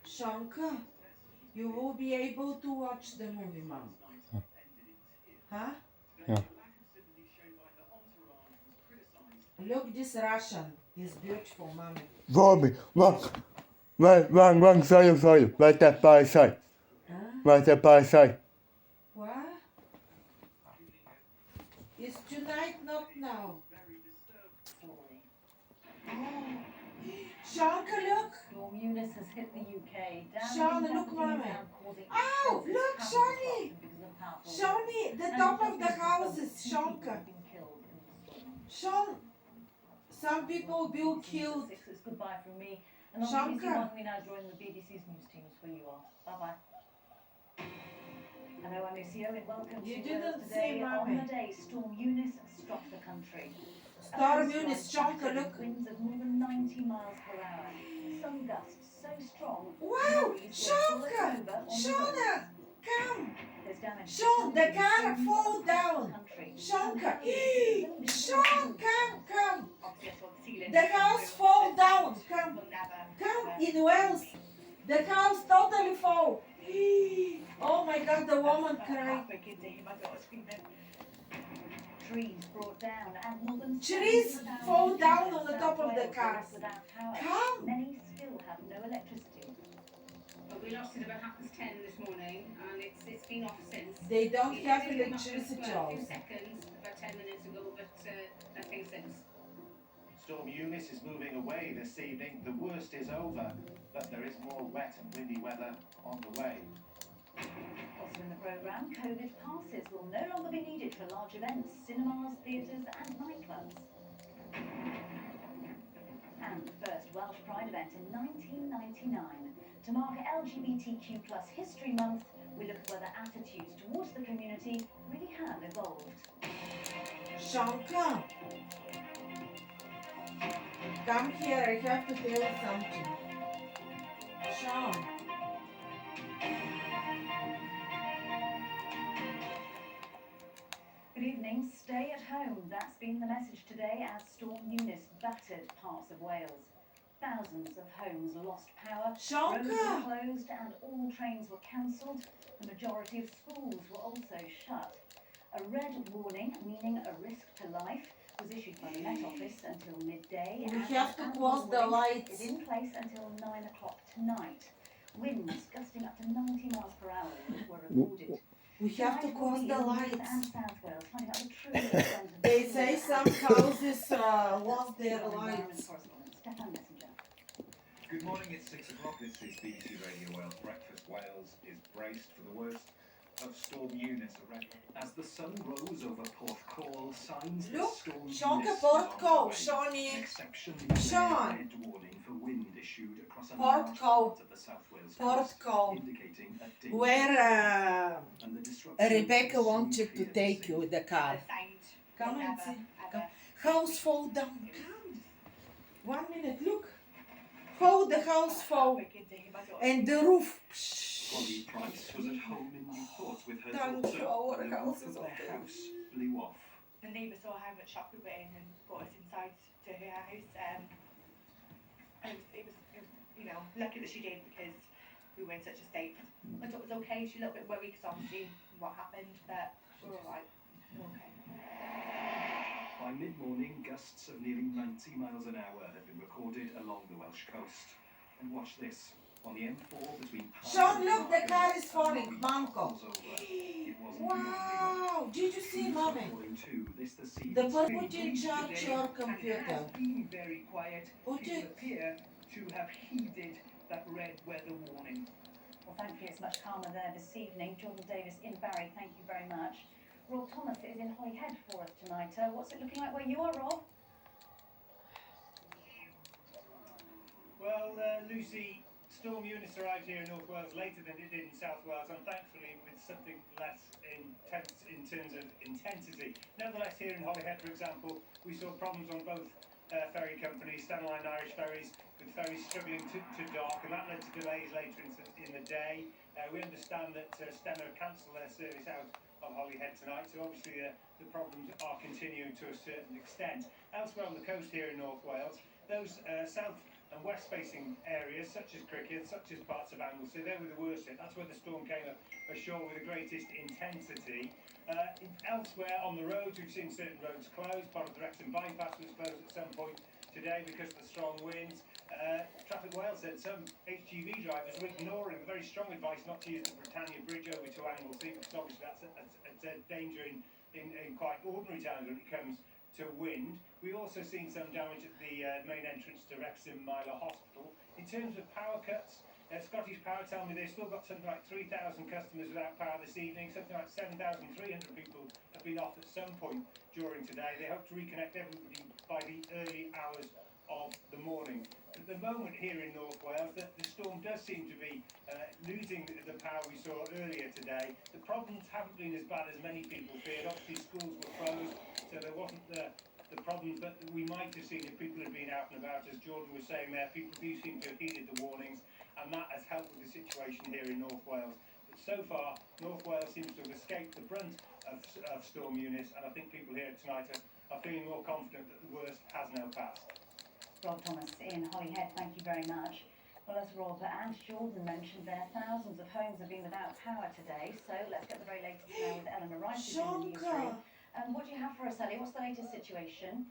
Shanka, you will be able to watch the movie, Mom. Huh? Yeah. Look, this Russian is beautiful, Mommy. Bobby, one side, sorry, right there by side. Huh? Right there by side. What? It's tonight, not now. Oh. Shanka, look! Storm Eunice has hit the UK, Shawnee, damaging look, properties Mommy. and causing Ow! extensive Look, housing Shawnee! disruption because of powerful winds. Shawnee, the And top just of the been confirmed houses, that 2 people Shanka. have been killed in the storm. Sean, some people will killed. It's goodbye from me. And on BBC Shanka. One, we now join the BBC's news teams where you are. Bye-bye. Hello, I'm Lucy Owen. Welcome You to didn't Wales say, Today. On Mommy. the day, Storm Eunice struck the country. Storm Eunice, Shanka, look. Winds of more than 90 miles per hour. Some gusts so strong. Wow! Shanka! Shauna! Come! Sean, the car fall down. Shanka! Sean, come! The house fall down. Come in Wales. The house totally fall. Oh my God, the woman cried. Trees brought down and more than Trees fall down on the top of the cars. Come! Many still have no electricity. Well, we lost it about 10:30 this morning, and it's been off since. They don't It have did come up electricity for a few also. seconds, about 10 minutes ago, but nothing since. Storm Eunice is moving away this evening. The worst is over, but there is more wet and windy weather on the way. Also in the programme, COVID passes will no longer be needed for large events, cinemas, theatres and nightclubs. And the first Welsh Pride event in 1999. To mark LGBTQ+ History Month, we look at whether attitudes towards the community really have evolved. Shanka! Come here, I have to tell you something. Sean. Good evening. Stay at home. That's been the message today as Storm Eunice battered parts of Wales. Thousands of homes lost power, roads were Shanka! closed and all trains were cancelled. The majority of schools were also shut. A red warning, meaning a risk to life, was issued by the Met Office until midday. We and have to an close the warning lights. is in place until 9 o'clock tonight. Winds gusting up to 90 miles per hour were recorded. We have to close the lights. And South Wales, finding out the true extent of They the say storm. some houses lost their Environment lights. correspondent Stefan Messenger. Good morning, it's 6 o'clock. This is BBC Radio Wales Breakfast. Wales is braced for the worst of Storm Eunice as the sun rose over Porthcawl. Signs that Look, Storm Shanka Eunice is Porthcawl, on the way. Shawnee. An exceptionally Sean. red warning for wind issued across a Porthcawl. large part of the South Wales coast, Porthcawl, indicating a dangerous where and the disruption Rebecca is wanted to severe take sea. you with the car. Come and see. Come. House fall down. Come. 1 minute, look. How the house fall. And the roof. Holly Price was at home in Newport with her Thank daughter you, our when the house roof is of okay. their house blew off. The neighbour saw how much shock we were in and brought us inside to her house. And it was, you know, lucky that she did because we were in such a state. I thought it was okay. She's a little bit worried because obviously what happened, but we're all right. We're okay. By mid-morning, gusts of nearly 90 miles an hour had been recorded along the Welsh coast. And watch this. On the M4 between Sean, look, the car is falling. Manko. It wasn't Wow. Did you see, Mommy? The Put in charge your computer. has been very quiet. Put People it. appear to have heeded that red weather warning. Well, thankfully it's much calmer there this evening. Jordan Davis in Barry, thank you very much. Rob Thomas is in Holyhead for us tonight. What's it looking like where you are, Rob? Well, Lucy, Storm Eunice arrived here in North Wales later than it did in South Wales, and thankfully with something less intense in terms of intensity. Nevertheless, here in Holyhead, for example, we saw problems on both ferry companies, Stena Line and Irish Ferries, with ferries struggling to dock, and that led to delays later in the day. We understand that Stena cancelled their service out of Holyhead tonight, so obviously the problems are continuing to a certain extent. Elsewhere on the coast here in North Wales, those South and west-facing areas such as Cricket, such as parts of Anglesey, they were the worst hit. That's where the storm came ashore with the greatest intensity. Elsewhere on the roads, we've seen certain roads closed. Part of the Wrexham bypass was closed at some point today because of the strong winds. Traffic Wales said some HGV drivers were ignoring the very strong advice not to use the Britannia Bridge over to Anglesey, because obviously that's a danger in quite ordinary times when it comes to wind. We've also seen some damage at the main entrance to Wrexham Myler Hospital. In terms of power cuts, Scottish Power tell me they've still got something like 3,000 customers without power this evening. Something like 7,300 people have been off at some point during today. They hope to reconnect everybody by the early hours of the morning. At the moment here in North Wales, the storm does seem to be losing the power we saw earlier today. The problems haven't been as bad as many people feared. Obviously schools were closed, so there wasn't the problems that we might have seen if people had been out and about. As Jordan was saying there, people do seem to have heeded the warnings, and that has helped with the situation here in North Wales. But so far, North Wales seems to have escaped the brunt of Storm Eunice, and I think people here tonight are feeling more confident that the worst has now passed. Rob Thomas in Holyhead, thank you very much. Well, as Rob and Jordan mentioned there, thousands of homes have been without power today, so let's get the very latest now with Eleanor Rice who's in the newsroom. What do you have for us, Ellie? What's the latest situation?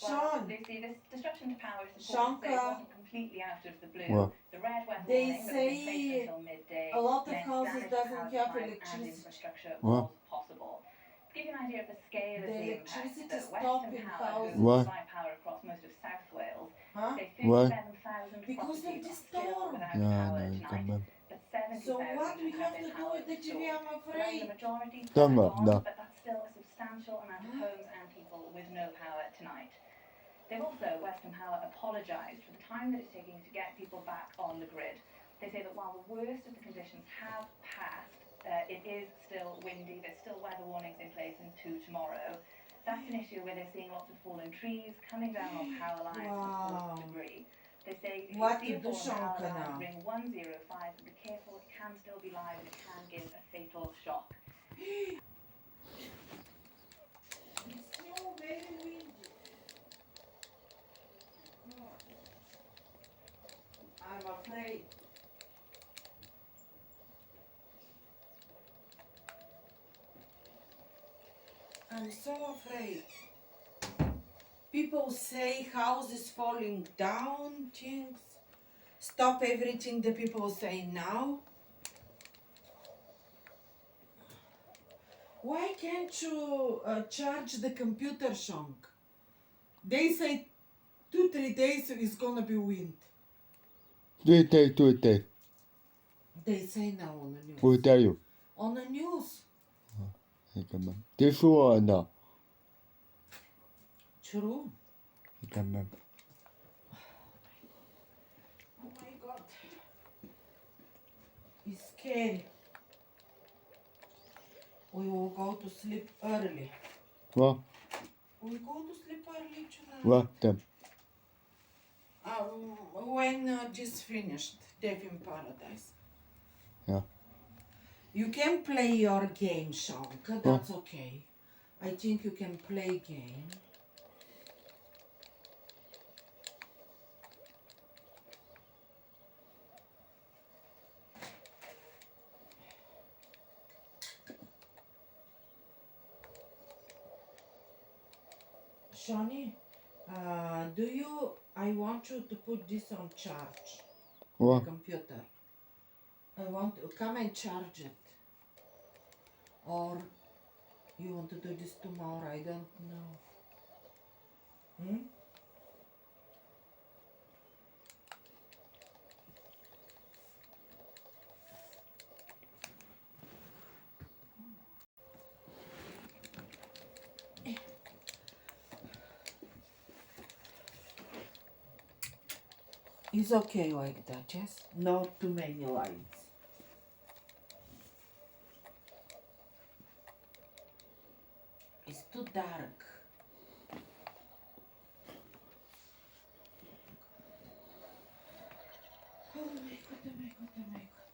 Well, Sean, they see this disruption to power is Shawnka. it wasn't completely out of the blue. What? The red weather They warning that was in place say until midday a lot of meant houses damage to doesn't power have supplies and electricity. infrastructure What? was possible. To give you an idea of the scale of The the impact, electricity that stop Western in Power, houses. who What? supply power across most of South Wales, Huh? say What? 37,000 Because of properties the are still storm. without Ja, power nee, tonight, kan men. but 70,000 So what we have have their to do power with the TV, restored. I'm Around the afraid. majority Dan back maar, on, da. but that's still a substantial amount of homes and people with no power tonight. They've also, Western Power, apologised for the time that it's taking to get people back on the grid. They say that while the worst of the conditions have passed, it is still windy, there's still weather warnings in place into tomorrow. That's an issue where they're seeing lots of fallen trees coming down on power lines Wow. and debris. They say if What you see to a do, fallen power Shawnka, line, now? ring 105 and be careful, it can still be live and it can give a fatal shock. It's still very windy. I'm afraid. I'm so afraid. People say houses falling down, things. Stop everything the people say now. Why can't you charge the computer, Shank? They say 2-3 days is gonna be wind. Doe het. They say now on the news. Hoe tel je? On the news. Ik heb hem. Dit is voor nou. True. Ik heb hem. Oh my god. It's scary. We will go to sleep early. Wat? We go to sleep early tonight. Wat? Dan. When this finished, Death in Paradise. Ja. You can play your game, Shanka. That's okay. I think you can play game. Shawnee, I want you to put this on charge. Wat? The computer. I want to come and charge it. Or you want to do this tomorrow, I don't know. Hmm? It's okay like that, yes? Not too many lights. It's too dark. Oh my god, oh my god, oh my god.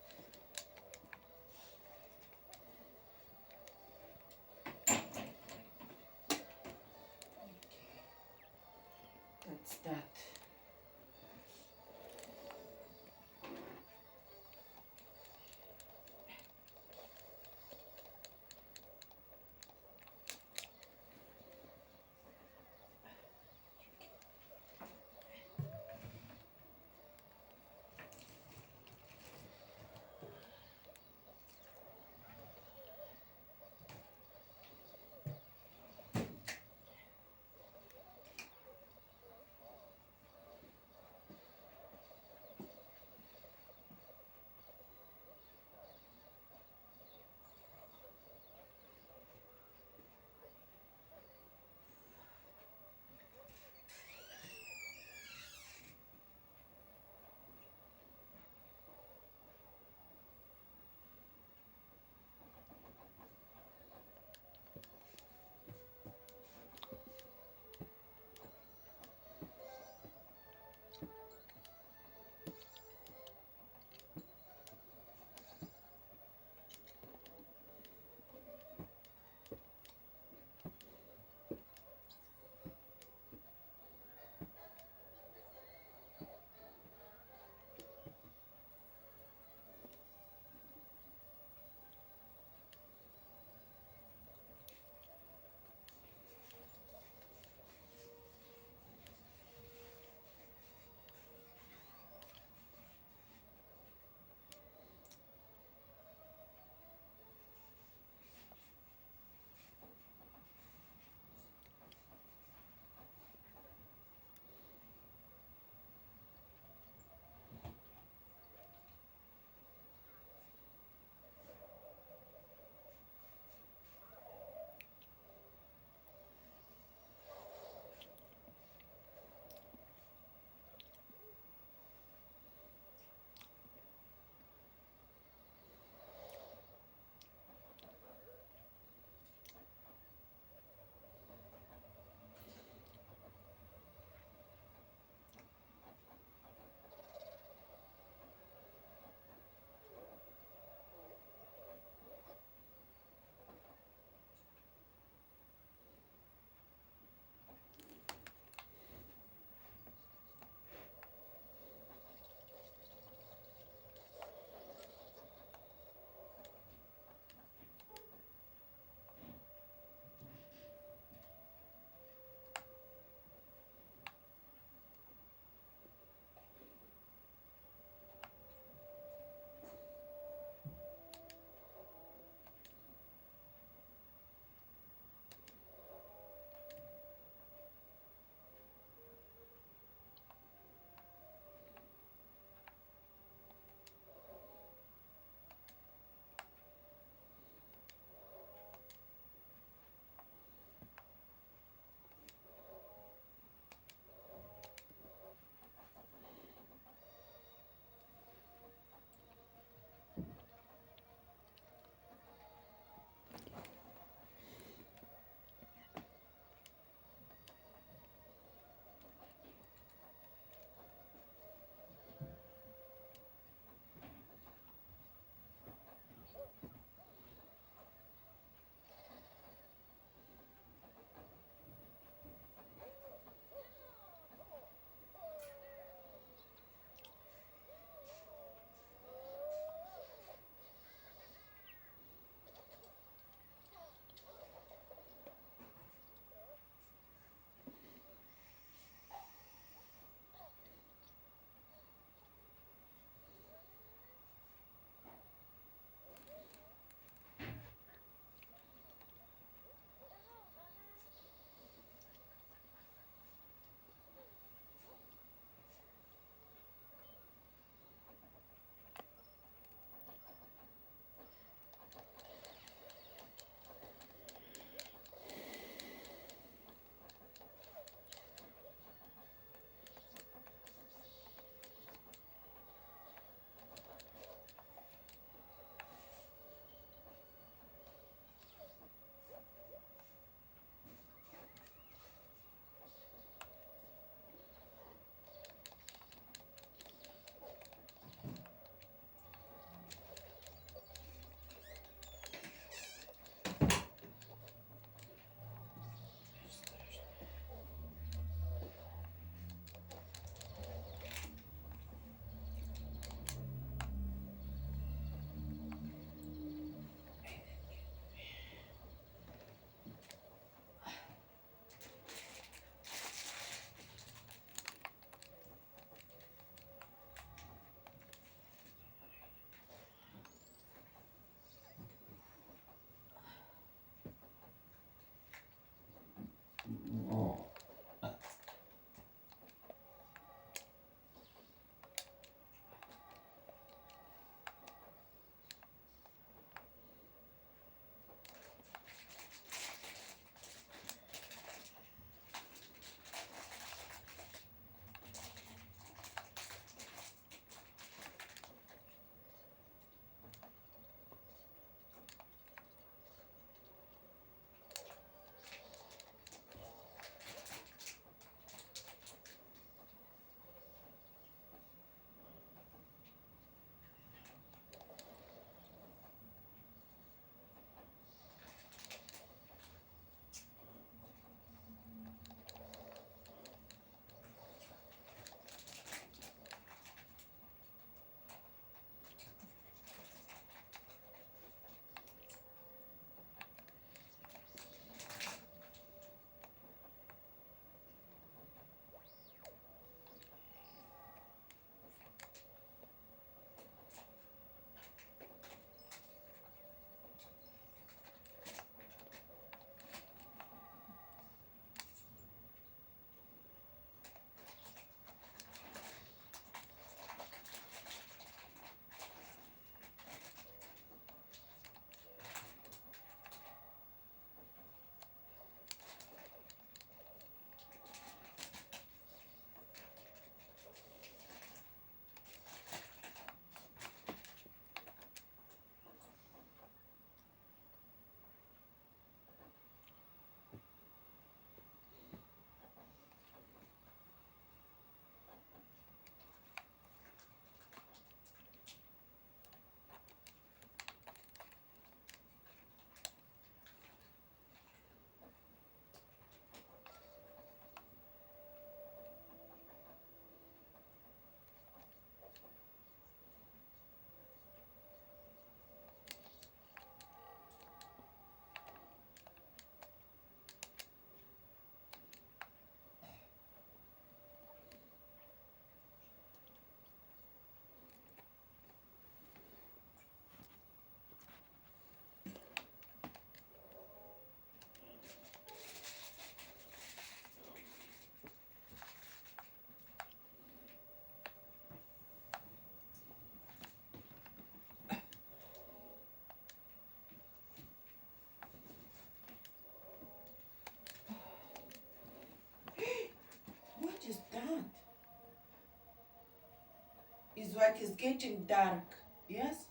Okay. That's that. is like it's getting dark. Yes?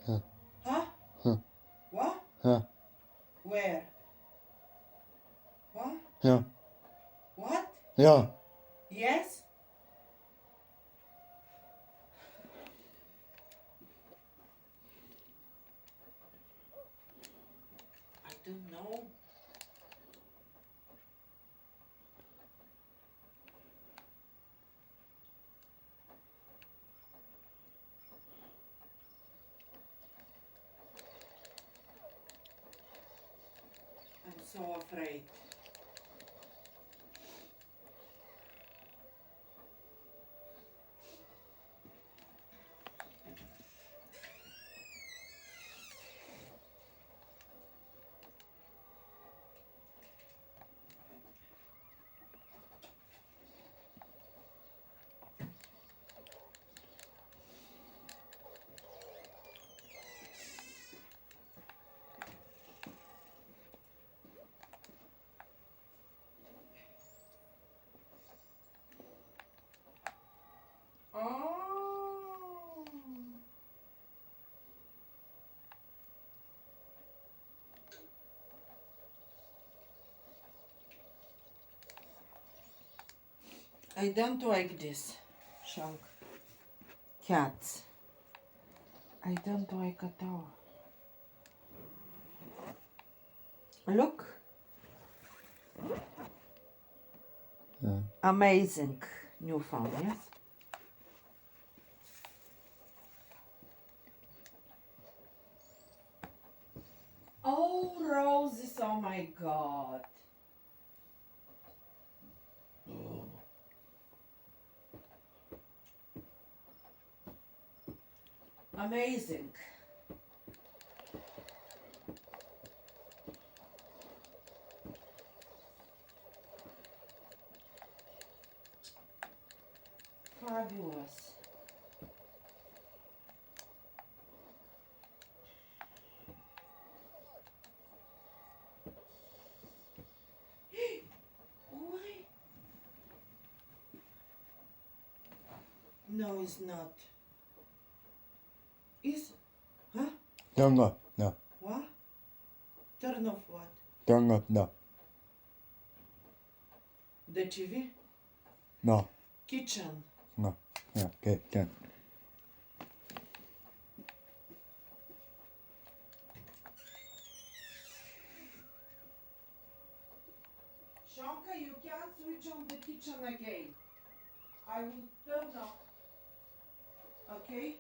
Huh. Huh? Huh. What? Huh. Where? What? Yeah. What? Yeah. Yes? I don't know. I'm so afraid. Oh. I don't like this, Shunk. Cats. I don't like at all. Look. Yeah. Amazing new phone, yes? Oh, roses, oh my god. Amazing. Fabulous. Why? No, it's not. Is, huh? Turn off. No. What? Turn off what? Turn off. No. The TV? No. Kitchen. No. Yeah. Okay. Done. Shanka, you can't switch on the kitchen again. I will turn off. Okay?